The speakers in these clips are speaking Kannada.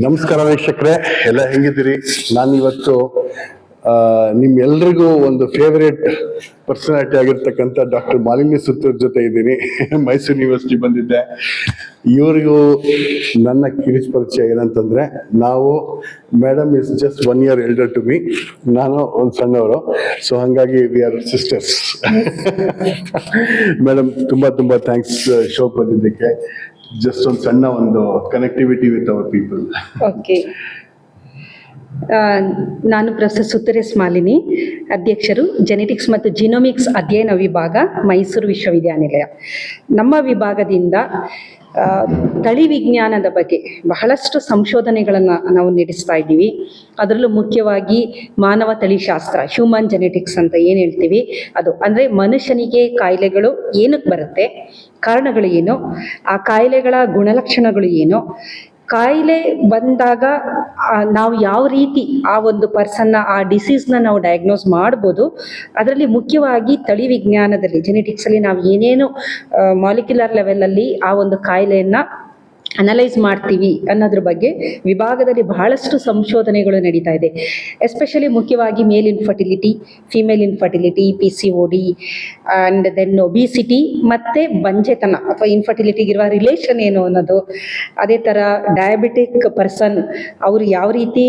ನಮಸ್ಕಾರ ವೀಕ್ಷಕರೇ, ಎಲ್ಲ ಹೆಂಗಿದ್ದೀರಿ? ನಾನು ಇವತ್ತು ನಿಮ್ಮೆಲ್ರಿಗೂ ಒಂದು ಫೇವರೇಟ್ ಪರ್ಸನಾಲಿಟಿ ಆಗಿರ್ತಕ್ಕಂಥ ಡಾಕ್ಟರ್ ಮಾಲಿನಿ ಸುತ್ತೂರ್ ಜೊತೆ ಇದ್ದೀನಿ. ಮೈಸೂರು ಯೂನಿವರ್ಸಿಟಿ ಬಂದಿದ್ದೆ. ಇವರಿಗೂ ನನ್ನ ಕಿರಿಚ್ ಪರಿಚಯ ಏನಂತಂದ್ರೆ, ನಾವು madam is just 1 year elder to me, ನಾನು ಒಂದು ಸಣ್ಣವರು. ಸೊ ಹಾಗಾಗಿ ವಿ ಆರ್ ಸಿಸ್ಟರ್ಸ್. ಮೇಡಮ್ ತುಂಬಾ ತುಂಬಾ ಥ್ಯಾಂಕ್ಸ್ ಶೋ ಬಂದಿದ್ದಕ್ಕೆ. ಜಸ್ಟ್ ಒಂದು ಸಣ್ಣ ಒಂದು connectivity with our people. Okay, ನಾನು ಪ್ರೊಫೆಸರ್ ಸುತ್ತೂರ್ ಎಸ್ ಮಾಲಿನಿ, ಅಧ್ಯಕ್ಷರು ಜೆನೆಟಿಕ್ಸ್ ಮತ್ತು ಜಿನೋಮಿಕ್ಸ್ ಅಧ್ಯಯನ ವಿಭಾಗ, ಮೈಸೂರು ವಿಶ್ವವಿದ್ಯಾನಿಲಯ. ನಮ್ಮ ವಿಭಾಗದಿಂದ ತಳಿ ವಿಜ್ಞಾನದ ಬಗ್ಗೆ ಬಹಳಷ್ಟು ಸಂಶೋಧನೆಗಳನ್ನು ನಾವು ನಡೆಸ್ತಾ ಇದ್ದೀವಿ. ಅದರಲ್ಲೂ ಮುಖ್ಯವಾಗಿ ಮಾನವ ತಳಿಶಾಸ್ತ್ರ, ಹ್ಯೂಮನ್ ಜೆನೆಟಿಕ್ಸ್ ಅಂತ ಏನು ಹೇಳ್ತೀವಿ ಅದು. ಅಂದರೆ ಮನುಷ್ಯನಿಗೆ ಕಾಯಿಲೆಗಳು ಏನಕ್ಕೆ ಬರುತ್ತೆ, ಕಾರಣಗಳು ಏನು, ಆ ಕಾಯಿಲೆಗಳ ಗುಣಲಕ್ಷಣಗಳು ಏನು, ಕಾಯಿಲೆ ಬಂದಾಗ ನಾವು ಯಾವ ರೀತಿ ಆ ಒಂದು ಪರ್ಸನ್ನ, ಆ ಡಿಸೀಸ್ನ ನಾವು ಡಯಾಗ್ನೋಸ್ ಮಾಡ್ಬೋದು. ಅದರಲ್ಲಿ ಮುಖ್ಯವಾಗಿ ತಳಿ ವಿಜ್ಞಾನದಲ್ಲಿ, ಜೆನೆಟಿಕ್ಸಲ್ಲಿ ನಾವು ಏನೇನು ಮಾಲಿಕ್ಯುಲರ್ ಲೆವೆಲಲ್ಲಿ ಆ ಒಂದು ಕಾಯಿಲೆಯನ್ನು ಅನಲೈಸ್ ಮಾಡ್ತೀವಿ ಅನ್ನೋದ್ರ ಬಗ್ಗೆ ವಿಭಾಗದಲ್ಲಿ ಬಹಳಷ್ಟು ಸಂಶೋಧನೆಗಳು ನಡೀತಾ ಇದೆ. ಎಸ್ಪೆಷಲಿ ಮುಖ್ಯವಾಗಿ male infertility, female infertility, PCOD and then obesity, ಮತ್ತು ಬಂಜೆತನ ಅಥವಾ ಇನ್ಫರ್ಟಿಲಿಟಿಗಿರುವ ರಿಲೇಷನ್ ಏನು ಅನ್ನೋದು. ಅದೇ ಥರ ಡಯಾಬಿಟಿಕ್ ಪರ್ಸನ್, ಅವರು ಯಾವ ರೀತಿ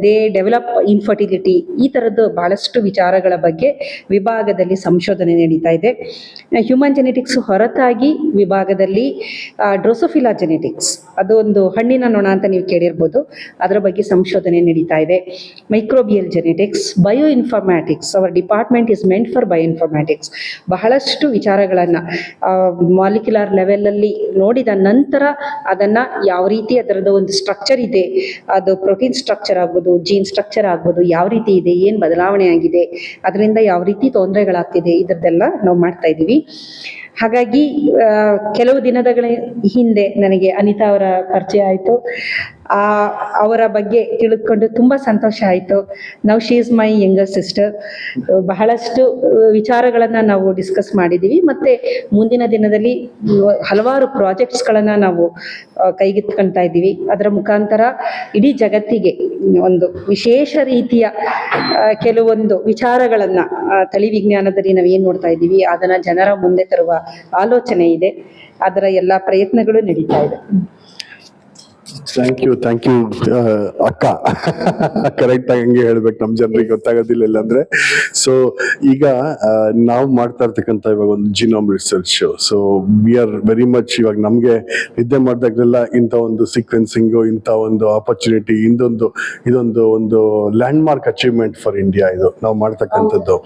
ದೇ ಡೆವಲಪ್ ಇನ್ಫರ್ಟಿಲಿಟಿ, ಈ ಥರದ್ದು ಭಾಳಷ್ಟು ವಿಚಾರಗಳ ಬಗ್ಗೆ ವಿಭಾಗದಲ್ಲಿ ಸಂಶೋಧನೆ ನಡೀತಾ ಇದೆ. ಹ್ಯೂಮನ್ ಜೆನೆಟಿಕ್ಸ್ ಹೊರತಾಗಿ ವಿಭಾಗದಲ್ಲಿ ಡ್ರೋಸೋಫಿಲಾ ಜೆನೆಟಿಕ್ಸ್, ಅದು ಒಂದು ಹಣ್ಣಿನ ನೊಣ ಅಂತ ನೀವು ಕೇಳಿರ್ಬೋದು, ಅದರ ಬಗ್ಗೆ ಸಂಶೋಧನೆ ನಡೀತಾ ಇದೆ. Microbial genetics, bio informatics, hour department is meant for bio informatics. ಬಹಳಷ್ಟು ವಿಚಾರಗಳನ್ನು ಮಾಲಿಕ್ಯುಲರ್ ಲೆವೆಲಲ್ಲಿ ನೋಡಿದ ನಂತರ ಅದನ್ನು ಯಾವ ರೀತಿ ಅದರದ್ದು ಒಂದು ಸ್ಟ್ರಕ್ಚರ್ ಇದೆ, ಅದು ಪ್ರೋಟೀನ್ ಸ್ಟ್ರಕ್ಚರ್ ಆಗ್ಬೋದು, ಜೀನ್ ಸ್ಟ್ರಕ್ಚರ್ ಆಗ್ಬೋದು, ಯಾವ ರೀತಿ ಇದೆ, ಏನು ಬದಲಾವಣೆ ಆಗಿದೆ, ಅದರಿಂದ ಯಾವ ರೀತಿ ತೊಂದರೆಗಳಾಗ್ತಿದೆ, ಇದರದ್ದೆಲ್ಲ ನಾವು ಮಾಡ್ತಾ ಇದ್ದೀವಿ. ಹಾಗಾಗಿ ಕೆಲವು ದಿನಗಳ ಹಿಂದೆ ನನಗೆ ಅನಿತಾ ಅವರ ಪರಿಚಯ ಆಯಿತು. ಅವರ ಬಗ್ಗೆ ತಿಳಿದುಕೊಂಡು ತುಂಬ ಸಂತೋಷ ಆಯಿತು. Now she is my younger sister. ಬಹಳಷ್ಟು ವಿಚಾರಗಳನ್ನು ನಾವು ಡಿಸ್ಕಸ್ ಮಾಡಿದ್ದೀವಿ, ಮತ್ತು ಮುಂದಿನ ದಿನದಲ್ಲಿ ಹಲವಾರು ಪ್ರಾಜೆಕ್ಟ್ಸ್ಗಳನ್ನು ನಾವು ಕೈಗೆತ್ಕೊಳ್ತಾ ಇದ್ದೀವಿ. ಅದರ ಮುಖಾಂತರ ಇಡೀ ಜಗತ್ತಿಗೆ ಒಂದು ವಿಶೇಷ ರೀತಿಯ ಕೆಲವೊಂದು ವಿಚಾರಗಳನ್ನು ತಳಿ ವಿಜ್ಞಾನದಲ್ಲಿ ನಾವು ಏನು ನೋಡ್ತಾ ಇದ್ದೀವಿ ಅದನ್ನು ಜನರ ಮುಂದೆ ತರುವ ಆಲೋಚನೆ ಇದೆ. ಅದರ ಎಲ್ಲ ಪ್ರಯತ್ನಗಳು ನಡೀತಾ ಇದೆ. ಥ್ಯಾಂಕ್ ಯು ಅಕ್ಕ. ಕರೆಕ್ಟ್ ಆಗಿ ಹಂಗೆ ಹೇಳ್ಬೇಕು, ನಮ್ಮ ಜನರಿಗೆ ಗೊತ್ತಾಗೋದಿಲ್ಲ ಇಲ್ಲಾಂದ್ರೆ. ಸೊ ಈಗ ನಾವು ಮಾಡ್ತಾ ಇರ್ತಕ್ಕಂಥ ಇವಾಗ ಒಂದು genome research. So we are very much, ಇವಾಗ ನಮ್ಗೆ ನಿದ್ದೆ ಮಾಡಿದಾಗಲೆಲ್ಲ ಇಂಥ ಒಂದು ಸೀಕ್ವೆನ್ಸಿಂಗು, ಇಂಥ ಒಂದು ಆಪರ್ಚುನಿಟಿ, ಇದೊಂದು ಒಂದು land mark achievement for India ಇದು ನಾವು ಮಾಡ್ತಕ್ಕಂಥದ್ದು.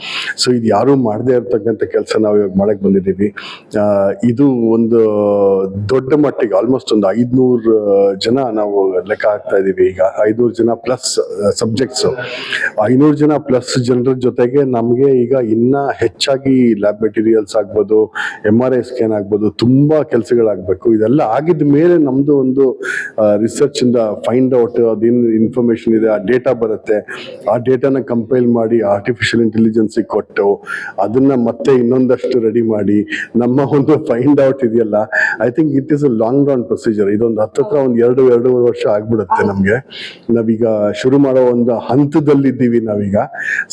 ಸೊ ಇದು ಯಾರು ಮಾಡದೇ ಇರ್ತಕ್ಕಂಥ ಕೆಲಸ ನಾವು ಇವಾಗ ಮಾಡಕ್ ಬಂದಿದ್ದೀವಿ. ಇದು ಒಂದು ದೊಡ್ಡ ಮಟ್ಟಿಗೆ ಆಲ್ಮೋಸ್ಟ್ ಒಂದು 500 ಜನ ನಾವು ಲೆಕ್ಕ ಹಾಕ್ತಾ ಇದೀವಿ. ಈಗ 500 ಜನ ಪ್ಲಸ್ ಸಬ್ಜೆಕ್ಟ್ಸ್, 500 ಜನ ಪ್ಲಸ್ ಜನರ ಜೊತೆಗೆ ನಮ್ಗೆ ಈಗ ಇನ್ನ ಹೆಚ್ಚಾಗಿ ಲ್ಯಾಬ್ ಮೆಟೀರಿಯಲ್ಸ್ ಆಗ್ಬೋದು, MRI ಸ್ಕ್ಯಾನ್ ಆಗ್ಬೋದು, ತುಂಬಾ ಕೆಲಸಗಳಾಗಬೇಕು. ಇದೆಲ್ಲ ಆಗಿದ ಮೇಲೆ ನಮ್ದು ಒಂದು ರಿಸರ್ಚ್ ಇಂದ ಫೈಂಡ್ ಔಟ್ ಅದೇನು ಇನ್ಫಾರ್ಮೇಶನ್ ಇದೆ, ಆ ಡೇಟಾ ಬರುತ್ತೆ. ಆ ಡೇಟಾನ ಕಂಪೈಲ್ ಮಾಡಿ ಆರ್ಟಿಫಿಷಿಯಲ್ ಇಂಟೆಲಿಜೆನ್ಸ್ ಕೊಟ್ಟು ಅದನ್ನ ಮತ್ತೆ ಇನ್ನೊಂದಷ್ಟು ರೆಡಿ ಮಾಡಿ ನಮ್ಮ ಒಂದು ಫೈಂಡ್ ಔಟ್ ಇದೆಯಲ್ಲ, I think it is a long run procedure. ಇದೊಂದು ಹತ್ತತ್ರ ಒಂದು 2-2.5 ವರ್ಷ ಆಗ್ಬಿಡುತ್ತೆ ನಮ್ಗೆ. ನಾವೀಗ ಶುರು ಮಾಡೋ ಒಂದು ಹಂತದಲ್ಲಿ ಇದ್ದೀವಿ ನಾವೀಗ.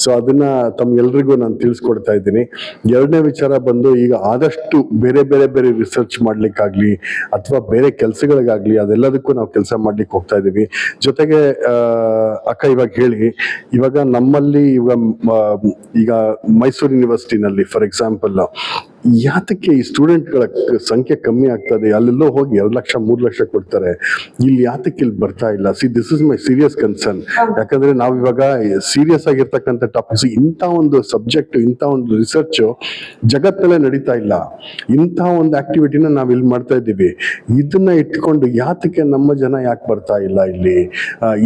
ಸೊ ಅದನ್ನ ತಮ್ಗೆಲ್ರಿಗೂ ನಾನು ತಿಳಿಸ್ಕೊಡ್ತಾ ಇದ್ದೀನಿ. ಎರಡನೇ ವಿಚಾರ ಬಂದು, ಈಗ ಆದಷ್ಟು ಬೇರೆ ಬೇರೆ ಬೇರೆ ರಿಸರ್ಚ್ ಮಾಡ್ಲಿಕ್ಕಾಗ್ಲಿ ಅಥವಾ ಬೇರೆ ಕೆಲಸಗಳಿಗಾಗ್ಲಿ ಅದೆಲ್ಲದಕ್ಕೂ ನಾವು ಕೆಲಸ ಮಾಡ್ಲಿಕ್ಕೆ ಹೋಗ್ತಾ ಇದೀವಿ. ಜೊತೆಗೆ ಅಕ್ಕ ಇವಾಗ ಹೇಳಿ, ಇವಾಗ ನಮ್ಮಲ್ಲಿ ಈಗ ಮೈಸೂರು ಯೂನಿವರ್ಸಿಟಿನಲ್ಲಿ ಫಾರ್ ಎಕ್ಸಾಂಪಲ್ ಯಾತಕ್ಕೆ ಈ ಸ್ಟೂಡೆಂಟ್ಗಳ ಸಂಖ್ಯೆ ಕಮ್ಮಿ ಆಗ್ತದೆ? ಅಲ್ಲೆಲ್ಲೋ ಹೋಗಿ 2 ಲಕ್ಷ 3 ಲಕ್ಷ ಕೊಡ್ತಾರೆ, ಇಲ್ಲಿ ಯಾತಕ್ಕೆ ಇಲ್ಲಿ ಬರ್ತಾ ಇಲ್ಲ? This is my serious concern. ಯಾಕಂದ್ರೆ ನಾವು ಇವಾಗ ಸೀರಿಯಸ್ ಆಗಿರ್ತಕ್ಕಂಥ ಟಾಪಿಕ್ಸ್, ಇಂಥ ಒಂದು ಸಬ್ಜೆಕ್ಟ್, ಇಂಥ ಒಂದು ರಿಸರ್ಚ್ ಜಗತ್ತಲ್ಲೇ ನಡೀತಾ ಇಲ್ಲ. ಇಂಥ ಒಂದು ಆಕ್ಟಿವಿಟಿನ ನಾವು ಇಲ್ಲಿ ಮಾಡ್ತಾ ಇದ್ದೀವಿ. ಇದನ್ನ ಇಟ್ಕೊಂಡು ಯಾತಕ್ಕೆ ನಮ್ಮ ಜನ ಯಾಕೆ ಬರ್ತಾ ಇಲ್ಲ ಇಲ್ಲಿ?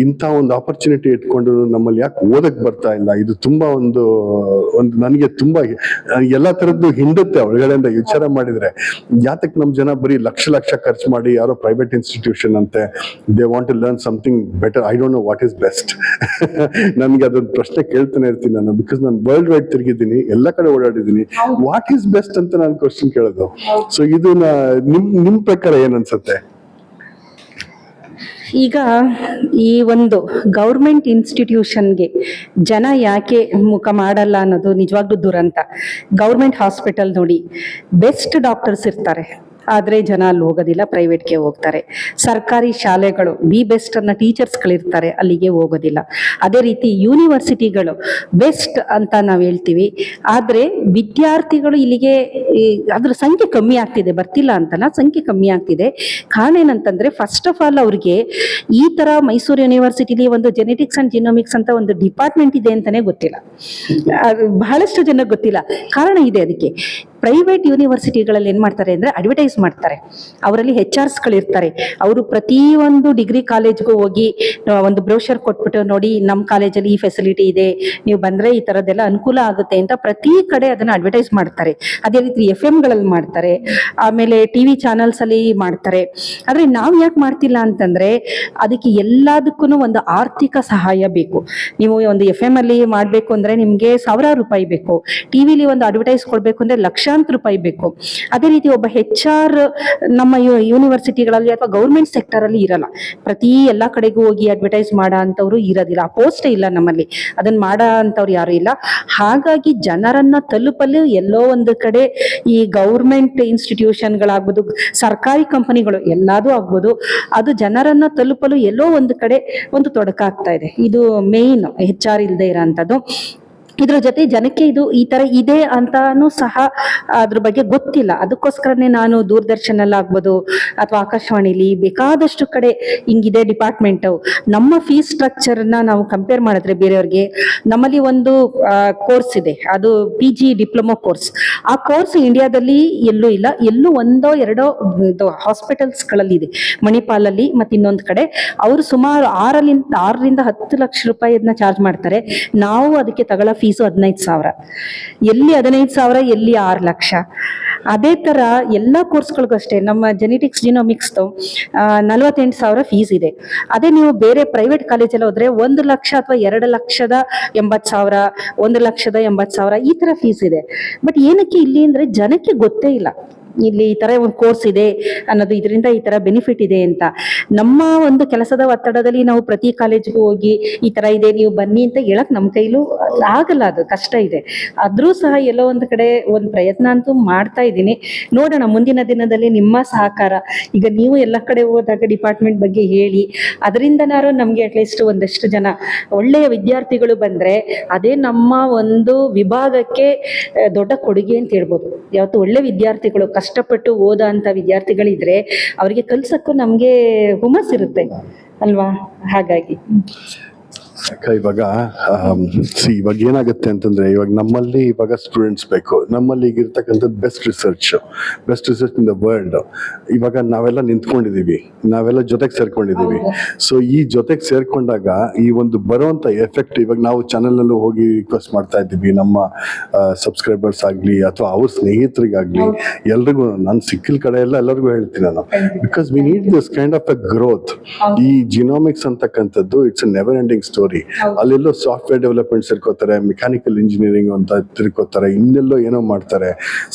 ಇಂಥ ಒಂದು ಆಪರ್ಚುನಿಟಿ ಇಟ್ಕೊಂಡು ನಮ್ಮಲ್ಲಿ ಯಾಕೆ ಓದಕ್ ಬರ್ತಾ ಇಲ್ಲ? ಇದು ತುಂಬಾ ಒಂದು ನನಗೆ ತುಂಬಾ ಎಲ್ಲಾ ತರದ್ದು ಹಿಂಡುತ್ತೆ ಒಳಗಡೆಯಿಂದ ವಿಚಾರ ಮಾಡಿದ್ರೆ. ಯಾತಕ್ಕೆ ನಮ್ ಜನ ಬರೀ ಲಕ್ಷ ಖರ್ಚು ಮಾಡಿ ಯಾರೋ ಪ್ರೈವೇಟ್ ಇನ್ಸ್ಟಿಟ್ಯೂಷನ್ ಅಂತೆ, they want to learn something better. I don't know what is best. ನನ್ಗೆ ಅದೊಂದು ಪ್ರಶ್ನೆ ಕೇಳ್ತಾನೆ ಇರ್ತೀನಿ ನಾನು, ಬಿಕಾಸ್ ನಾನು ವರ್ಲ್ಡ್ ವೈಡ್ ತಿರುಗಿದ್ದೀನಿ, ಎಲ್ಲ ಕಡೆ ಓಡಾಡಿದ್ದೀನಿ. ವಾಟ್ ಈಸ್ ಬೆಸ್ಟ್ ಅಂತ ನಾನು ಕ್ವಶನ್ ಕೇಳೋದು. ಸೊ ಇದು ನಿಮ್ ಪ್ರಕಾರ ಏನ್ ಅನ್ಸುತ್ತೆ? ಈಗ ಈ ಒಂದು ಗೌರ್ಮೆಂಟ್ ಇನ್ಸ್ಟಿಟ್ಯೂಷನ್ಗೆ ಜನ ಯಾಕೆ ಮುಖ ಮಾಡಲ್ಲ ಅನ್ನೋದು ನಿಜವಾಗ್ಲೂ ದುರಂತ. ಗೌರ್ಮೆಂಟ್ ಹಾಸ್ಪಿಟಲ್ ನೋಡಿ, ಬೆಸ್ಟ್ ಡಾಕ್ಟರ್ಸ್ ಇರ್ತಾರೆ, ಆದರೆ ಜನ ಅಲ್ಲಿ ಹೋಗೋದಿಲ್ಲ, ಪ್ರೈವೇಟ್ಗೆ ಹೋಗ್ತಾರೆ. ಸರ್ಕಾರಿ ಶಾಲೆಗಳು ಬೆಸ್ಟ್ ಅನ್ನ ಟೀಚರ್ಸ್ಗಳಿರ್ತಾರೆ, ಅಲ್ಲಿಗೆ ಹೋಗೋದಿಲ್ಲ. ಅದೇ ರೀತಿ ಯೂನಿವರ್ಸಿಟಿಗಳು ಬೆಸ್ಟ್ ಅಂತ ನಾವು ಹೇಳ್ತೀವಿ, ಆದರೆ ವಿದ್ಯಾರ್ಥಿಗಳು ಇಲ್ಲಿಗೆ ಅದ್ರ ಸಂಖ್ಯೆ ಕಮ್ಮಿ ಆಗ್ತಿದೆ, ಬರ್ತಿಲ್ಲ ಅಂತಲ್ಲ, ಸಂಖ್ಯೆ ಕಮ್ಮಿ ಆಗ್ತಿದೆ. ಕಾರಣ ಏನಂತಂದ್ರೆ, ಫಸ್ಟ್ ಆಫ್ ಆಲ್ ಅವ್ರಿಗೆ ಈ ತರ ಮೈಸೂರು ಯೂನಿವರ್ಸಿಟಿಲಿ ಒಂದು ಜೆನೆಟಿಕ್ಸ್ ಅಂಡ್ ಜಿನೋಮಿಕ್ಸ್ ಅಂತ ಒಂದು ಡಿಪಾರ್ಟ್ಮೆಂಟ್ ಇದೆ ಅಂತಾನೆ ಗೊತ್ತಿಲ್ಲ. ಅದು ಬಹಳಷ್ಟು ಜನಕ್ಕೆ ಗೊತ್ತಿಲ್ಲ. ಕಾರಣ ಇದೆ ಅದಕ್ಕೆ. ಪ್ರೈವೇಟ್ ಯೂನಿವರ್ಸಿಟಿಗಳಲ್ಲಿ ಏನ್ ಮಾಡ್ತಾರೆ ಅಂದ್ರೆ ಅಡ್ವರ್ಟೈಸ್ ಮಾಡ್ತಾರೆ. ಅವರಲ್ಲಿ HR ಇರ್ತಾರೆ. ಅವರು ಪ್ರತಿಯೊಂದು ಡಿಗ್ರಿ ಕಾಲೇಜ್ಗೂ ಹೋಗಿ ಒಂದು ಬ್ರೋಷರ್ ಕೊಟ್ಬಿಟ್ಟು, ನೋಡಿ ನಮ್ಮ ಕಾಲೇಜಲ್ಲಿ ಈ ಫೆಸಿಲಿಟಿ ಇದೆ, ನೀವು ಬಂದ್ರೆ ಈ ತರದ್ದೆಲ್ಲ ಅನುಕೂಲ ಆಗುತ್ತೆ ಅಂತ ಪ್ರತಿ ಕಡೆ ಅದನ್ನ ಅಡ್ವರ್ಟೈಸ್ ಮಾಡ್ತಾರೆ. ಅದೇ ರೀತಿ FM ಮಾಡ್ತಾರೆ, ಆಮೇಲೆ TV ಚಾನಲ್ಸ್ ಅಲ್ಲಿ ಮಾಡ್ತಾರೆ. ಆದ್ರೆ ನಾವು ಯಾಕೆ ಮಾಡ್ತಿಲ್ಲ ಅಂತಂದ್ರೆ, ಅದಕ್ಕೆ ಎಲ್ಲದಕ್ಕೂ ಒಂದು ಆರ್ಥಿಕ ಸಹಾಯ ಬೇಕು. ನೀವು ಒಂದು FM ಅಲ್ಲಿ ಮಾಡ್ಬೇಕು ಅಂದ್ರೆ ನಿಮ್ಗೆ ಸಾವಿರಾರು ರೂಪಾಯಿ ಬೇಕು. ಟಿವಿಲಿ ಒಂದು ಅಡ್ವರ್ಟೈಸ್ ಕೊಡ್ಬೇಕು ಅಂದ್ರೆ ಲಕ್ಷಾಂತರ ರೂಪಾಯಿ ಬೇಕು. ಅದೇ ರೀತಿ ಒಬ್ಬ HR ನಮ್ಮ ಯೂನಿವರ್ಸಿಟಿಗಳಲ್ಲಿ ಅಥವಾ ಗೌರ್ಮೆಂಟ್ ಸೆಕ್ಟರ್ ಅಲ್ಲಿ ಇರಲ್ಲ. ಪ್ರತಿ ಎಲ್ಲಾ ಕಡೆಗೂ ಹೋಗಿ ಅಡ್ವರ್ಟೈಸ್ ಮಾಡೋ ಅಂತವ್ರು ಇರೋದಿಲ್ಲ, ಆ ಪೋಸ್ಟೇ ಇಲ್ಲ ನಮ್ಮಲ್ಲಿ, ಅದನ್ನ ಮಾಡೋ ಅಂತವ್ರು ಯಾರು ಇಲ್ಲ. ಹಾಗಾಗಿ ಜನರನ್ನ ತಲುಪಲು ಎಲ್ಲೋ ಒಂದು ಕಡೆ ಈ ಗೌರ್ಮೆಂಟ್ ಇನ್ಸ್ಟಿಟ್ಯೂಷನ್ಗಳಾಗ್ಬೋದು, ಸರ್ಕಾರಿ ಕಂಪನಿಗಳು ಎಲ್ಲದೂ ಆಗ್ಬೋದು, ಅದು ಜನರನ್ನ ತಲುಪಲು ಎಲ್ಲೋ ಒಂದು ಕಡೆ ಒಂದು ತೊಡಕಾಗ್ತಾ ಇದೆ. ಇದು ಮೇನ್ HR ಇಲ್ಲದೆ ಇರೋಂಥದ್ದು. ಇದ್ರ ಜೊತೆ ಜನಕ್ಕೆ ಇದು ಈ ತರ ಇದೆ ಅಂತಾನು ಸಹ ಅದ್ರ ಬಗ್ಗೆ ಗೊತ್ತಿಲ್ಲ. ಅದಕ್ಕೋಸ್ಕರನೇ ನಾನು ದೂರದರ್ಶನಲ್ಲಿ ಅಥವಾ ಆಕಾಶವಾಣಿಲಿ ಬೇಕಾದಷ್ಟು ಕಡೆ ಹಿಂಗಿದೆ ಡಿಪಾರ್ಟ್ಮೆಂಟ್. ನಮ್ಮ ಫೀಸ್ ಸ್ಟ್ರಕ್ಚರ್ನ ನಾವು ಕಂಪೇರ್ ಮಾಡಿದ್ರೆ ಬೇರೆಯವ್ರಿಗೆ, ನಮ್ಮಲ್ಲಿ ಒಂದು ಕೋರ್ಸ್ ಇದೆ, ಅದು PG ಡಿಪ್ಲೊಮಾ ಕೋರ್ಸ್. ಆ ಕೋರ್ಸ್ ಇಂಡಿಯಾದಲ್ಲಿ ಎಲ್ಲೂ ಇಲ್ಲ, ಎಲ್ಲೂ ಒಂದೋ ಎರಡೋ ಹಾಸ್ಪಿಟಲ್ಸ್ಗಳಲ್ಲಿ ಇದೆ, ಮಣಿಪಾಲಲ್ಲಿ ಮತ್ತೆ ಇನ್ನೊಂದು ಕಡೆ. ಅವರು ಸುಮಾರು 6ರಿಂದ 10 ಲಕ್ಷ ರೂಪಾಯಿಯನ್ನ ಚಾರ್ಜ್ ಮಾಡ್ತಾರೆ. ನಾವು ಅದಕ್ಕೆ ತಗೊಳ್ಳೋ ಫೀಸು 15,000. ಎಲ್ಲಿ 15,000, ಎಲ್ಲಿ 6 ಲಕ್ಷ. ಅದೇ ತರ ಎಲ್ಲಾ ಕೋರ್ಸ್ಗಳಿಗೂ ಅಷ್ಟೇ. ನಮ್ಮ ಜೆನೆಟಿಕ್ಸ್ ಜಿನೋಮಿಕ್ಸ್ 48,000 ಫೀಸ್ ಇದೆ. ಅದೇ ನೀವು ಬೇರೆ ಪ್ರೈವೇಟ್ ಕಾಲೇಜಲ್ಲಿ ಹೋದ್ರೆ 1 ಲಕ್ಷ ಅಥವಾ 2,80,000, 1,80,000 ಈ ತರ ಫೀಸ್ ಇದೆ. ಬಟ್ ಏನಕ್ಕೆ ಇಲ್ಲಿ ಅಂದ್ರೆ ಜನಕ್ಕೆ ಗೊತ್ತೇ ಇಲ್ಲ ಇಲ್ಲಿ ಈ ತರ ಒಂದು ಕೋರ್ಸ್ ಇದೆ ಅನ್ನೋದು, ಇದರಿಂದ ಈ ತರ ಬೆನಿಫಿಟ್ ಇದೆ ಅಂತ. ನಮ್ಮ ಒಂದು ಕೆಲಸದ ಒತ್ತಡದಲ್ಲಿ ನಾವು ಪ್ರತಿ ಕಾಲೇಜ್ಗೂ ಹೋಗಿ ಈ ತರ ಇದೆ ನೀವು ಬನ್ನಿ ಅಂತ ಹೇಳಕ್ ನಮ್ಮ ಕೈಲೂ ಆಗಲ್ಲ, ಅದು ಕಷ್ಟ ಇದೆ. ಆದ್ರೂ ಸಹ ಎಲ್ಲೋ ಒಂದು ಕಡೆ ಒಂದು ಪ್ರಯತ್ನ ಅಂತೂ ಮಾಡ್ತಾ ಇದ್ದೀನಿ. ನೋಡೋಣ ಮುಂದಿನ ದಿನದಲ್ಲಿ ನಿಮ್ಮ ಸಹಕಾರ. ಈಗ ನೀವು ಎಲ್ಲ ಕಡೆ ಹೋದಾಗ ಡಿಪಾರ್ಟ್ಮೆಂಟ್ ಬಗ್ಗೆ ಹೇಳಿ, ಅದರಿಂದನಾರು ನಮ್ಗೆ ಅಟ್ಲೀಸ್ಟ್ ಒಂದಷ್ಟು ಜನ ಒಳ್ಳೆಯ ವಿದ್ಯಾರ್ಥಿಗಳು ಬಂದ್ರೆ ಅದೇ ನಮ್ಮ ಒಂದು ವಿಭಾಗಕ್ಕೆ ದೊಡ್ಡ ಕೊಡುಗೆ ಅಂತ ಹೇಳ್ಬೋದು. ಯಾವತ್ತು ಒಳ್ಳೆ ವಿದ್ಯಾರ್ಥಿಗಳು ಕಷ್ಟಪಟ್ಟು ಓದ ಅಂತ ವಿದ್ಯಾರ್ಥಿಗಳಿದ್ರೆ ಅವರಿಗೆ ಕಲ್ಸಕ್ಕೂ ನಮ್ಗೆ ಹುಮ್ಮಸ್ ಇರುತ್ತೆ ಅಲ್ವಾ? ಹಾಗಾಗಿ ಇವಾಗ ಇವಾಗ ಏನಾಗುತ್ತೆ ಅಂತಂದ್ರೆ, ಇವಾಗ ನಮ್ಮಲ್ಲಿ ಇವಾಗ ಸ್ಟೂಡೆಂಟ್ಸ್ ಬೇಕು. ನಮ್ಮಲ್ಲಿ ಈಗ ಇರ್ತಕ್ಕಂಥದ್ದು best research in the world. ಇವಾಗ ನಾವೆಲ್ಲ ನಿಂತ್ಕೊಂಡಿದೀವಿ, ನಾವೆಲ್ಲ ಜೊತೆಗೆ ಸೇರ್ಕೊಂಡಿದೀವಿ. ಸೊ ಈ ಜೊತೆಗೆ ಸೇರ್ಕೊಂಡಾಗ ಈ ಒಂದು ಬರುವಂತ ಎಫೆಕ್ಟ್, ಇವಾಗ ನಾವು ಚಾನೆಲ್ ನಲ್ಲೂ ಹೋಗಿ ರಿಕ್ವೆಸ್ಟ್ ಮಾಡ್ತಾ ಇದ್ದೀವಿ, ನಮ್ಮ ಸಬ್ಸ್ಕ್ರೈಬರ್ಸ್ ಆಗ್ಲಿ ಅಥವಾ ಅವ್ರ ಸ್ನೇಹಿತರಿಗಾಗ್ಲಿ ಎಲ್ರಿಗೂ, ನಾನು ಸಿಕ್ಕಿಲ್ ಕಡೆ ಎಲ್ಲರಿಗೂ ಹೇಳ್ತೀನಿ ನಾನು, because we need this kind of a growth. ಈ ಜಿನೋಮಿಕ್ಸ್ ಅಂತಕ್ಕಂಥದ್ದು it's a never ending story. ಅಲ್ಲೆಲ್ಲೋ ಸಾಫ್ಟ್ವೇರ್ ಡೆವಲಪ್ಮೆಂಟ್ ಸೇರ್ಕೋತಾರೆ, ಮೆಕ್ಯಾನಿಕಲ್ ಇಂಜಿನಿಯರಿಂಗ್ ಅಂತ ತಿರ್ಕೋತಾರೆ, ಇನ್ನೆಲ್ಲೋ ಏನೋ ಮಾಡ್ತಾರೆ.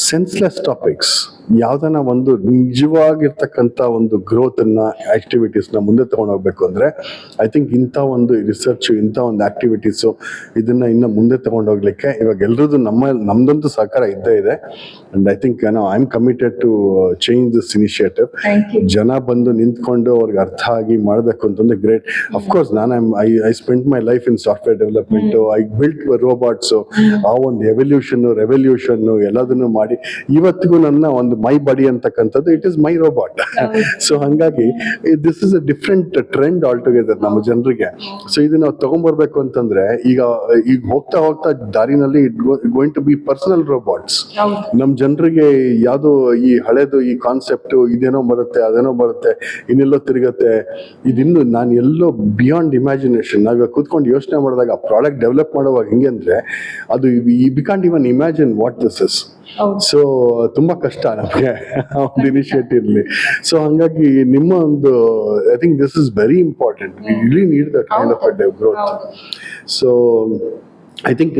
Senseless topics. ಯಾವ್ದನ ಒಂದು ನಿಜವಾಗಿರ್ತಕ್ಕಂಥ ಒಂದು ಗ್ರೋತ್ ಅನ್ನ, ಆಕ್ಟಿವಿಟೀಸ್ ನ ಮುಂದೆ ತಗೊಂಡು ಹೋಗ್ಬೇಕು ಅಂದ್ರೆ ಐ ಥಿಂಕ್ ಇಂಥ ಒಂದು ರಿಸರ್ಚ್, ಇಂಥ ಒಂದು ಆಕ್ಟಿವಿಟೀಸು ಇದನ್ನ ಇನ್ನು ಮುಂದೆ ತಗೊಂಡು ಹೋಗ್ಲಿಕ್ಕೆ ಇವಾಗ ಎಲ್ರದ್ದು ನಮ್ದಂತೂ ಸಹಕಾರ ಇದ್ದೇ ಇದೆ. And I think I am committed to change this initiative. ಜನ ಬಂದು ನಿಂತ್ಕೊಂಡು ಅವ್ರಿಗೆ ಅರ್ಥ ಆಗಿ ಮಾಡ್ಬೇಕು ಅಂತಂದ್ರೆ great. Of course I spend my life in software development. I built robots. ಆ ಒಂದು ರೆವಲ್ಯೂಷನ್ ಎಲ್ಲದನ್ನು ಮಾಡಿ ಇವತ್ತಿಗೂ ನನ್ನ ಒಂದು ಮೈ ಬಾಡಿ ಅಂತಕ್ಕಂಥದ್ದು it is my robot. So ಹಂಗಾಗಿ this is a different trend all together ನಮ್ಮ ಜನರಿಗೆ. ಸೊ ಇದು ನಾವು ತಗೊಂಡ್ಬರ್ಬೇಕು ಅಂತಂದ್ರೆ ಈಗ ಹೋಗ್ತಾ ದಾರಿನಲ್ಲಿ going to B personal robots. ನಮ್ ಜನರಿಗೆ ಯಾವ್ದು ಈ ಹಳೇದು ಈ ಕಾನ್ಸೆಪ್ಟ್ ಇದೇನೋ ಬರುತ್ತೆ, ಅದೇನೋ ಬರುತ್ತೆ, ಇನ್ನೆಲ್ಲೋ ತಿರುಗತ್ತೆ, ಇದಿನ್ನು ನಾನು ಎಲ್ಲೋ ಬಿಯಾಂಡ್ ಇಮ್ಯಾಜಿನೇಷನ್. ನಾವೀಗ ಕೂತ್ಕೊಂಡು ಯೋಚನೆ ಮಾಡಿದಾಗ ಪ್ರಾಡಕ್ಟ್ ಡೆವಲಪ್ ಮಾಡುವಾಗ ಹೆಂಗೆ ಅಂದ್ರೆ ಅದು we can't even imagine what this is. So ತುಂಬಾ ಕಷ್ಟ ನಮಗೆ ಒಂದು ಇನಿಷಿಯೇಟಿವ್ಲಿ. ಸೊ ಹಂಗಾಗಿ ನಿಮ್ಮ ಒಂದು I think this is very important. We really need that kind of a growth. So I think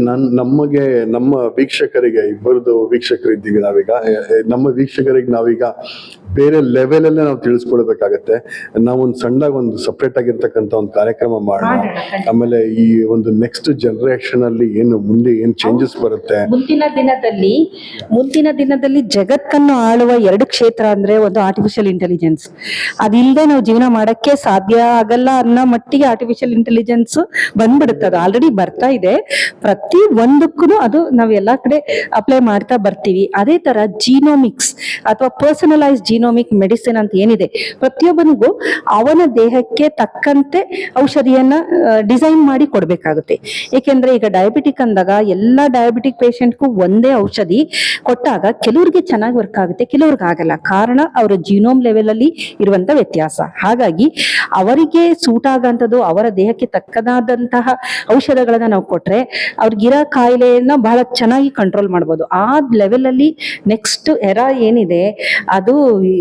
ನಮ್ಮ ವೀಕ್ಷಕರಿಗೆ, ಇಬ್ಬರದು ವೀಕ್ಷಕರು ಇದ್ದೀವಿ ನಾವೀಗ, ನಮ್ಮ ವೀಕ್ಷಕರಿಗೆ ನಾವೀಗ ಬೇರೆ ಲೆವೆಲ್ ಅಲ್ಲೇ ನಾವು ತಿಳಿಸ್ಕೊಡ್ಬೇಕಾಗತ್ತೆ. ನಾವೊಂದು ಸಣ್ಣದಾಗಿ ಒಂದು ಸಪ್ರೇಟ್ ಆಗಿರ್ತಕ್ಕಂಥ ಒಂದು ಕಾರ್ಯಕ್ರಮ ಮಾಡೋಣ. ಆಮೇಲೆ ಈ ಒಂದು ನೆಕ್ಸ್ಟ್ ಜನರೇಷನ್ ಅಲ್ಲಿ ಏನು ಮುಂದೆ ಏನ್ ಚೇಂಜಸ್ ಬರುತ್ತೆ. ಮುಂದಿನ ದಿನದಲ್ಲಿ ಜಗತ್ತನ್ನು ಆಳುವ ಎರಡು ಕ್ಷೇತ್ರ ಅಂದ್ರೆ ಒಂದು ಆರ್ಟಿಫಿಷಿಯಲ್ ಇಂಟೆಲಿಜೆನ್ಸ್. ಅದಿಲ್ಲದೆ ನಾವು ಜೀವನ ಮಾಡಕ್ಕೆ ಸಾಧ್ಯ ಆಗಲ್ಲ ಅನ್ನೋ ಮಟ್ಟಿಗೆ ಆರ್ಟಿಫಿಷಿಯಲ್ ಇಂಟೆಲಿಜೆನ್ಸ್ ಬಂದ್ಬಿಡುತ್ತೆ. ಅದು ಆಲ್ರೆಡಿ ಬರ್ತಾ ಇದೆ. ಪ್ರತಿ ಒಂದಕ್ಕೂ ಅದು ನಾವು ಎಲ್ಲಾ ಕಡೆ ಅಪ್ಲೈ ಮಾಡ್ತಾ ಬರ್ತೀವಿ. ಅದೇ ತರ ಜೀನೋಮಿಕ್ಸ್ ಅಥವಾ ಪರ್ಸನಲೈಸ್ ಜೀನೋಮಿಕ್ ಮೆಡಿಸಿನ್ ಅಂತ ಏನಿದೆ, ಪ್ರತಿಯೊಬ್ಬನಿಗೂ ಅವನ ದೇಹಕ್ಕೆ ತಕ್ಕಂತೆ ಔಷಧಿಯನ್ನ ಡಿಸೈನ್ ಮಾಡಿ ಕೊಡ್ಬೇಕಾಗುತ್ತೆ. ಏಕೆಂದ್ರೆ ಈಗ ಡಯಾಬಿಟಿಕ್ ಅಂದಾಗ ಎಲ್ಲಾ ಡಯಾಬಿಟಿಕ್ ಪೇಷಂಟ್ಗೂ ಒಂದೇ ಔಷಧಿ ಕೊಟ್ಟಾಗ ಕೆಲವ್ರಿಗೆ ಚೆನ್ನಾಗಿ ವರ್ಕ್ ಆಗುತ್ತೆ, ಕೆಲವ್ರಿಗೆ ಆಗಲ್ಲ. ಕಾರಣ ಅವರ ಜೀನೋಮ್ ಲೆವೆಲ್ ಅಲ್ಲಿ ಇರುವಂತ ವ್ಯತ್ಯಾಸ. ಹಾಗಾಗಿ ಅವರಿಗೆ ಸೂಟ್ ಆಗಂತದ್ದು, ಅವರ ದೇಹಕ್ಕೆ ತಕ್ಕದಾದಂತಹ ಔಷಧಗಳನ್ನ ನಾವು ಕೊಟ್ರೆ ಅವ್ರಿಗಿರೋ ಕಾಯಿಲೆಯನ್ನ ಬಹಳ ಚೆನ್ನಾಗಿ ಕಂಟ್ರೋಲ್ ಮಾಡ್ಬೋದು. ಆ ಲೆವೆಲ್ ಅಲ್ಲಿ ನೆಕ್ಸ್ಟ್ ಎರಾ ಏನಿದೆ ಅದು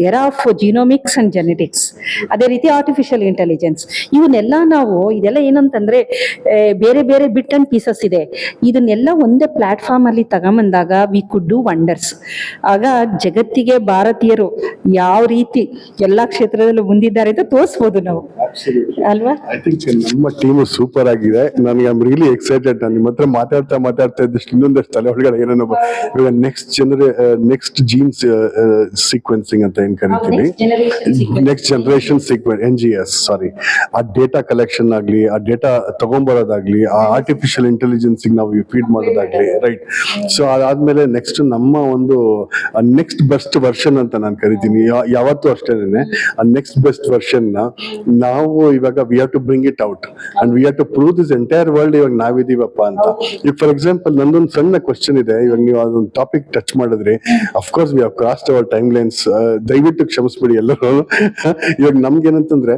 era of genomics and genetics. ಅದೇ ರೀತಿ ಆರ್ಟಿಫಿಷಿಯಲ್ ಇಂಟೆಲಿಜೆನ್ಸ್. ಇವನ್ನೆಲ್ಲ ನಾವು ಇದೆಲ್ಲ ಏನಂತಂದ್ರೆ ಬೇರೆ ಬೇರೆ ಬಿಟ್ ಅಂಡ್ ಪೀಸಸ್ ಇದೆ. ಇದನ್ನೆಲ್ಲ ಒಂದೇ ಪ್ಲಾಟ್ಫಾರ್ಮ್ ಅಲ್ಲಿ ತಗೊಂಬಂದಾಗ ವಿ ಕುಡ್ ಡೂ ವಂಡರ್ಸ್. ಆಗ ಜಗತ್ತಿಗೆ ಭಾರತೀಯರು ಯಾವ ರೀತಿ ಎಲ್ಲಾ ಕ್ಷೇತ್ರದಲ್ಲೂ ಮುಂದಿದ್ದಾರೆ ಅಂತ ತೋರಿಸ್ಬೋದು ನಾವು, ಅಲ್ವಾ? ಐ ಥಿಂಕ್ ನಮ್ಮ ಟೀಮ್ ಸೂಪರ್ ಆಗಿದೆ. ನನಗೆ ಐ ಆಮ್ ರಿಯಲಿ ಎಕ್ಸೈಟೆಡ್. ನಾನು ನಿಮ್ಮ ಹತ್ರ ಮಾತಾಡ್ತಾ ಇದ್ದಷ್ಟು ಇನ್ನೊಂದಷ್ಟು ತಲೆ ಒಳಗಡೆ ಏನೇನೋ ಇವಾಗ ನೆಕ್ಸ್ಟ್ ಜೀನ್ಸ್ ಸೀಕ್ವೆನ್ಸಿಂಗ್ ಅಂತ ಏನ್ ಕರಿತೀವಿ, ನೆಕ್ಸ್ಟ್ ಜನರೇಷನ್ ಸೀಕ್ವೆನ್ಸ್ NGS, ಸಾರಿ, ಆ ಡೇಟಾ ಕಲೆಕ್ಷನ್ ಆಗ್ಲಿ, ಆ ಡೇಟಾ ತಗೊಂಡ್ಬರೋದಾಗ್ಲಿ, ಆ ಆರ್ಟಿಫಿಷಿಯಲ್ ಇಂಟೆಲಿಜೆನ್ಸ್ ನಾವು ಫೀಡ್ ಮಾಡೋದಾಗ್ಲಿ, ರೈಟ್. ಸೊ ಅದಾದ್ಮೇಲೆ ನೆಕ್ಸ್ಟ್ ನಮ್ಮ ಒಂದು ನೆಕ್ಸ್ಟ್ ಬೆಸ್ಟ್ ವರ್ಷನ್ ಅಂತ ನಾನು ಕರಿತೀನಿ. ಯಾವತ್ತೂ ಅಷ್ಟೇನೆ ಆ ನೆಕ್ಸ್ಟ್ ಬೆಸ್ಟ್ ವರ್ಷನ್ ನಾವು ಇವಾಗ we have to bring it out and we have to prove this entire world ಇವಾಗ ನಾವಿದೀವಪ್ಪ ಅಂತ. ಈಗ ಫಾರ್ ಎಕ್ಸಾಂಪಲ್ ನಂದೊಂದು ಸಣ್ಣ ಕ್ವಶನ್ ಇದೆ. ಇವಾಗ ನೀವು ಅದೊಂದು ಟಾಪಿಕ್ ಟಚ್ ಮಾಡಿದ್ರಿ. Of course we have crossed our time lines. ದಯವಿಟ್ಟು ಕ್ಷಮಿಸ್ಬಿಡಿ ಎಲ್ಲರೂ. ಇವಾಗ ನಮ್ಗೆ ಏನಂತಂದ್ರೆ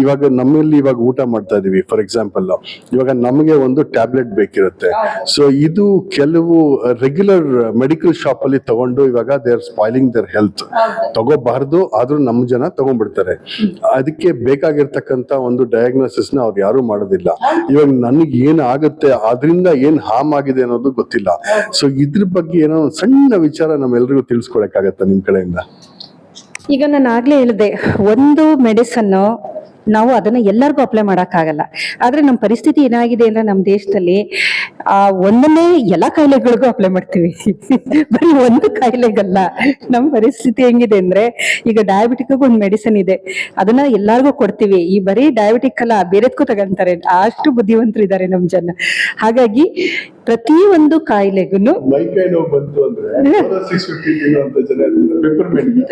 ಇವಾಗ ನಮ್ಮಲ್ಲಿ ಇವಾಗ ಊಟ ಮಾಡ್ತಾ ಇದೀವಿ. ಫಾರ್ ಎಕ್ಸಾಂಪಲ್ ಇವಾಗ ನಮಗೆ ಒಂದು ಟ್ಯಾಬ್ಲೆಟ್ ಬೇಕಿರುತ್ತೆ. ಸೊ ಇದು ಕೆಲವು ರೆಗ್ಯುಲರ್ ಮೆಡಿಕಲ್ ಶಾಪ್ ಅಲ್ಲಿ ತಗೊಂಡು ಇವಾಗ they are spoiling their health. ತಗೋಬಾರ್ದು, ಆದ್ರೂ ನಮ್ ಜನ ತಗೊಂಡ್ಬಿಡ್ತಾರೆ. ಅದಕ್ಕೆ ಬೇಕಾಗಿರ್ತಕ್ಕಂತ ಒಂದು ಡಯಾಗ್ನೋಸಿಸ್ ನ ಅವ್ರು ಯಾರು ಮಾಡೋದಿಲ್ಲ. ಇವಾಗ ನನಗೆ ಏನ್ ಆಗುತ್ತೆ, ಅದರಿಂದ ಏನ್ ಹಾರ್ಮ್ ಆಗಿದೆ ಅನ್ನೋದು ಗೊತ್ತಿಲ್ಲ. ಸೊ ಇದ್ರ ಬಗ್ಗೆ ಏನೋ ಒಂದು ಸಣ್ಣ ವಿಚಾರ ನಮ್ಮೆಲ್ರಿಗೂ ತಿಳಿಸ್ಕೊಡಕ್ಕಾಗತ್ತ ನಿಮ್ ಕಡೆಯಿಂದ? ಈಗ ನಾನು ಆಗ್ಲೇ ಹೇಳಿದೆ, ಒಂದು ಮೆಡಿಸನ್ ನಾವು ಅದನ್ನ ಎಲ್ಲರಿಗೂ ಅಪ್ಲೈ ಮಾಡಕ್ಕಾಗಲ್ಲ. ಆದ್ರೆ ನಮ್ಮ ಪರಿಸ್ಥಿತಿ ಏನಾಗಿದೆ ಅಂದ್ರೆ ನಮ್ಮ ದೇಶದಲ್ಲಿ ಒಂದನ್ನೇ ಎಲ್ಲ ಕಾಯಿಲೆಗಳಿಗೂ ಅಪ್ಲೈ ಮಾಡ್ತೀವಿ. ಬರೀ ಒಂದು ಕಾಯಿಲೆಗಲ್ಲ. ನಮ್ಮ ಪರಿಸ್ಥಿತಿ ಹೆಂಗಿದೆ ಅಂದ್ರೆ, ಈಗ ಡಯಾಬಿಟಿಕ್ ಒಂದು ಮೆಡಿಸಿನ್ ಇದೆ, ಅದನ್ನ ಎಲ್ಲಾರ್ಗೂ ಕೊಡ್ತೀವಿ. ಈ ಬರೀ ಡಯಾಬಿಟಿಕ್ ಅಲ್ಲ, ಬೇರೆದಕ್ಕೂ ತಗೊಂತಾರೆ. ಅಷ್ಟು ಬುದ್ಧಿವಂತರು ಇದ್ದಾರೆ ನಮ್ ಜನ. ಹಾಗಾಗಿ ಪ್ರತಿ ಒಂದು ಕಾಯಿಲೆಗೂ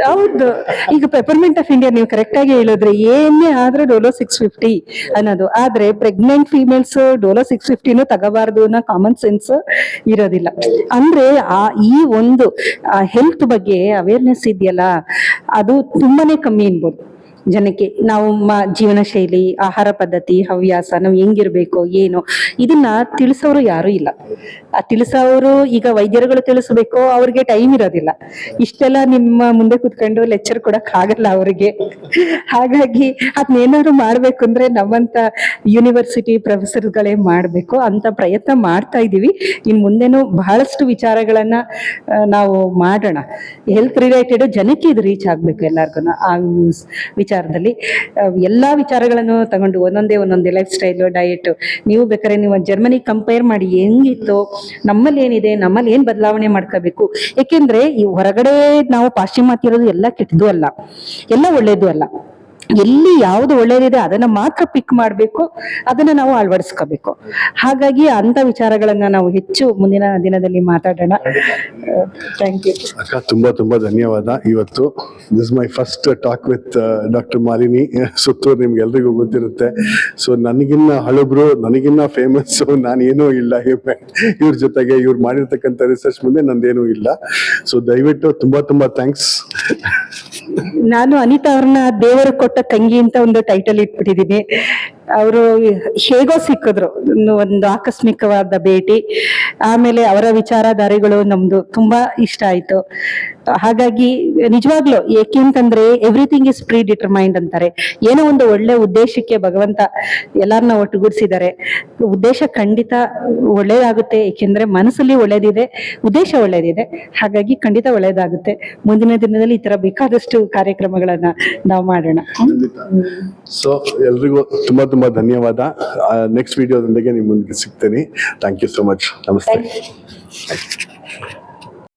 ಹೌದು. ಈಗ ಪೆಪರ್ಮೆಂಟ್ ಆಫ್ ಇಂಡಿಯಾ ನೀವು ಕರೆಕ್ಟ್ ಆಗಿ ಹೇಳಿದ್ರೆ, ಏನೇ ಆದ್ರೂ ಡೋಲೋ 650 ಅನ್ನೋದು. ಆದ್ರೆ ಪ್ರೆಗ್ನೆಂಟ್ ಫೀಮೇಲ್ಸ್ ಡೋಲೋ 650 ತಗೋಬಾರ್ದು ಅನ್ನೋ ಕಾಮನ್ ಸೆನ್ಸ್ ಇರೋದಿಲ್ಲ. ಅಂದ್ರೆ ಈ ಒಂದು ಹೆಲ್ತ್ ಬಗ್ಗೆ ಅವೇರ್ನೆಸ್ ಇದೆಯಲ್ಲ, ಅದು ತುಂಬಾನೇ ಕಮ್ಮಿ ಅನ್ಬೋದು ಜನಕ್ಕೆ. ನಾವು ಜೀವನ ಶೈಲಿ, ಆಹಾರ ಪದ್ಧತಿ, ಹವ್ಯಾಸ, ನಾವು ಹೆಂಗಿರ್ಬೇಕು ಏನು, ಇದನ್ನ ತಿಳಿಸೋರು ಯಾರು ಇಲ್ಲ. ತಿಳಿಸೋರು ಈಗ ವೈದ್ಯರುಗಳು ತಿಳಿಸ್ಬೇಕು, ಅವ್ರಿಗೆ ಟೈಮ್ ಇರೋದಿಲ್ಲ. ಇಷ್ಟೆಲ್ಲ ನಿಮ್ಮ ಮುಂದೆ ಕುತ್ಕೊಂಡು ಲೆಕ್ಚರ್ ಕೊಡಕ್ ಆಗಲ್ಲ ಅವ್ರಿಗೆ. ಹಾಗಾಗಿ ಅದನ್ನೇನಾದ್ರು ಮಾಡ್ಬೇಕು ಅಂದ್ರೆ ನಮ್ಮಂತ ಯೂನಿವರ್ಸಿಟಿ ಪ್ರೊಫೆಸರ್ಗಳೇ ಮಾಡ್ಬೇಕು ಅಂತ ಪ್ರಯತ್ನ ಮಾಡ್ತಾ ಇದೀವಿ. ಇನ್ ಮುಂದೆನೂ ಬಹಳಷ್ಟು ವಿಚಾರಗಳನ್ನ ನಾವು ಮಾಡೋಣ. ಹೆಲ್ತ್ ರಿಲೇಟೆಡ್ ಜನಕ್ಕೆ ಇದು ರೀಚ್ ಆಗ್ಬೇಕು ಎಲ್ಲಾರ್ಗು. ಆ ವಿಚಾರದಲ್ಲಿ ಎಲ್ಲಾ ವಿಚಾರಗಳನ್ನು ತಗೊಂಡು ಒಂದೊಂದೇ ಲೈಫ್ ಸ್ಟೈಲ್, ಡಯಟ್, ನೀವು ಬೇಕಾದ್ರೆ ನೀವು ಜರ್ಮನಿ ಕಂಪೇರ್ ಮಾಡಿ ಹೆಂಗಿತ್ತು, ನಮ್ಮಲ್ಲಿ ಏನಿದೆ, ನಮ್ಮಲ್ಲಿ ಏನ್ ಬದಲಾವಣೆ ಮಾಡ್ಕೋಬೇಕು. ಯಾಕೆಂದ್ರೆ ಈ ಹೊರಗಡೆ ನಾವು ಪಾಶ್ಚಿಮಾತ್ಯ ಇರೋದು ಎಲ್ಲ ಕೆಟ್ಟದ್ದು ಅಲ್ಲ, ಎಲ್ಲ ಒಳ್ಳೇದು ಅಲ್ಲ. ಎಲ್ಲಿ ಯಾವ್ದು ಒಳ್ಳೇದಿದೆ ಅದನ್ನ ಮಾತ್ರ ಪಿಕ್ ಮಾಡ್ಬೇಕು, ಅದನ್ನ ನಾವು ಅಳವಡಿಸ್ಕೋಬೇಕು. ಹಾಗಾಗಿ ಅಂತ ವಿಚಾರಗಳನ್ನ ನಾವು ಹೆಚ್ಚು ಮುಂದಿನ ದಿನದಲ್ಲಿ ಮಾತಾಡೋಣ. ಥ್ಯಾಂಕ್ ಯು ಅಕ್ಕ, ತುಂಬಾ ಧನ್ಯವಾದ. ಇವತ್ತು this my first talk with doctor Malini Suttur. ನಿಮ್ಗೆ ಎಲ್ರಿಗೂ ಗೊತ್ತಿರುತ್ತೆ. ಸೊ ನನಗಿನ್ನ ಹಳಬ್ರು, ನನಗಿನ್ನ ಫೇಮಸ್ ನಾನೇನೂ ಇಲ್ಲ ಇವ್ರ ಜೊತೆಗೆ. ಇವ್ರು ಮಾಡಿರ್ತಕ್ಕಂಥ ರಿಸರ್ಚ್ ಮುಂದೆ ನಂದೇನೂ ಇಲ್ಲ. ಸೊ ದಯವಿಟ್ಟು ತುಂಬಾ ಥ್ಯಾಂಕ್ಸ್. ನಾನು ಅನಿತಾ ಅವ್ರನ್ನ ದೇವರು ಕೊಟ್ಟ ತಂಗಿ ಅಂತ ಒಂದು ಟೈಟಲ್ ಇಟ್ಬಿಟ್ಟಿದ್ದೀನಿ. ಅವರು ಹೇಗೋ ಸಿಕ್ಕಿದ್ರು, ಒಂದು ಆಕಸ್ಮಿಕವಾದ ಭೇಟಿ. ಆಮೇಲೆ ಅವರ ವಿಚಾರಧಾರೆಗಳು ನಮ್ದು ತುಂಬಾ ಇಷ್ಟ ಆಯ್ತು. ಹಾಗಾಗಿ ನಿಜವಾಗ್ಲು ಏಕೆಂತಂದ್ರೆ ಎವ್ರಿಥಿಂಗ್ ಇಸ್ ಪ್ರೀ ಡಿಟರ್ಮೈನ್ಡ್ ಅಂತಾರೆ. ಏನೋ ಒಂದು ಒಳ್ಳೆ ಉದ್ದೇಶಕ್ಕೆ ಭಗವಂತ ಎಲ್ಲಾರನ್ನ ಒಟ್ಟುಗೂಡಿಸಿದ್ದಾರೆ. ಉದ್ದೇಶ ಖಂಡಿತ ಒಳ್ಳೇದಾಗುತ್ತೆ, ಏಕೆಂದ್ರೆ ಮನಸ್ಸಲ್ಲಿ ಒಳ್ಳೇದಿದೆ, ಉದ್ದೇಶ ಒಳ್ಳೇದಿದೆ. ಹಾಗಾಗಿ ಖಂಡಿತ ಒಳ್ಳೇದಾಗುತ್ತೆ. ಮುಂದಿನ ದಿನದಲ್ಲಿ ಈ ತರ ಬೇಕಾದಷ್ಟು ಕಾರ್ಯಕ್ರಮಗಳನ್ನ ನಾವು ಮಾಡೋಣ. ಸೊ ಎಲ್ರಿಗೂ ತುಂಬಾ ತುಂಬಾ ಧನ್ಯವಾದ. ನೆಕ್ಸ್ಟ್ ವಿಡಿಯೋದೊಂದಿಗೆ ನಿಮ್ಮ ಮುಂದೆ ಸಿಗ್ತೇನೆ. Thank you so much. ನಮಸ್ತೆ.